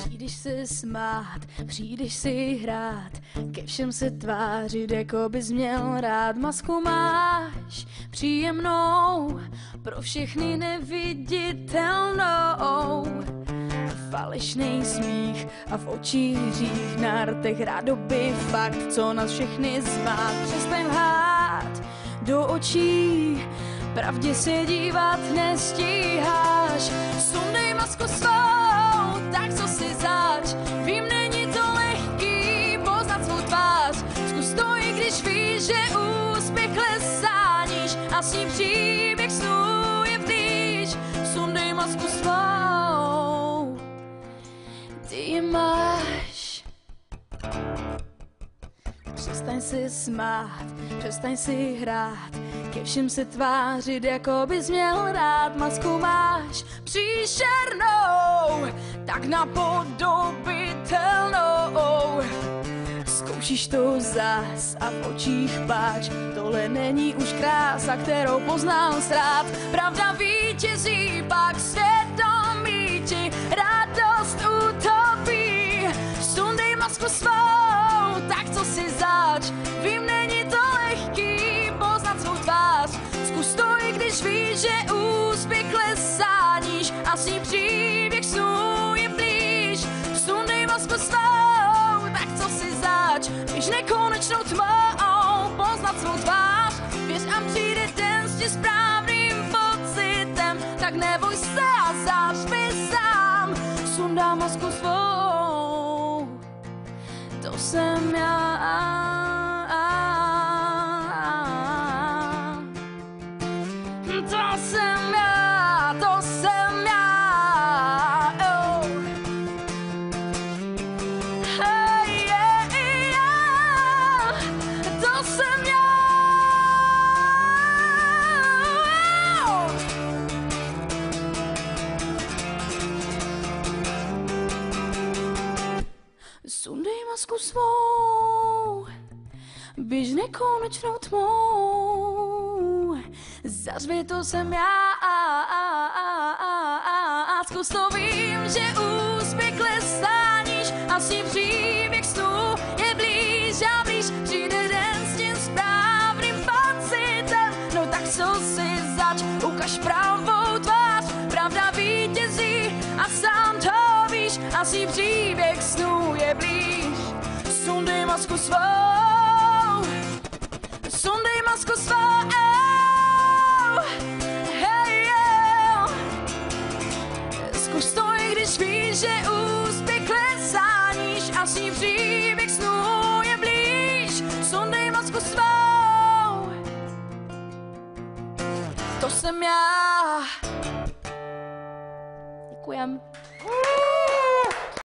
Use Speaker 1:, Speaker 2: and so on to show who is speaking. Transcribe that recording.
Speaker 1: Přijdeš se smát, přijdeš si hrát, ke všem se tvářit, jako bys měl rád. Masku máš příjemnou, pro všechny neviditelnou. Falešný smích a v očích hřích, na rtech rádoby fakt, co nás všechny zvát. Přestaň lhát do očí, pravdě se dívat nestíháš. Sundej masku svou, tak co si zač, vím, není to lehký poznat svou tvář. Zkus to, i když víš, že úspěch lesáníš a s ním příběh snů je blíž. Sundej masku svou, ty je máš. Přestaň se smát, přestaň si hrát, ke všem se tvářit, jako bys měl rád. Masku máš příšernou, tak napodobitelnou. Zkoušíš to zas a v očích pláč, tohle není už krása, kterou poznal zrát. Pravda vítězí, pak svědomí ti radost utopí. Sundej masku svou, tak co si zač, vím, není to lehký poznat svou tvář. Zkus to, i když víš, že úspěch lesáníš a s ním příběh snů je blíž. Sundej masku svou, tak co si zač, víš, nekonečnou tmou poznat svou tvář. Věř a přijde den s tím správným pocitem, tak neboj se a zařvi sám. Sundá masku svou, to jsem já. To jsem já, to jsem já. Oh. Hey, yeah, yeah. To jsem já. Oh. Sundej masku svou, běž nekonečnou tmou. Zařvi, to jsem já. Zkus to, vím, že úspěch lesáníš a s ním příběh snů je blíž a blíž. Přijde den s tím správným pocitem, no tak co si zač, ukaž pravou tvář. Pravda vítězí a sám to víš a s ním příběh snů je blíž. Sundej masku svou, sundej masku svou. Hey, yeah. Zkus to, i když víš, že úspěch lesáníš a s ním příběh snů je blíž. Sundej masku svou, to jsem já. Děkujem.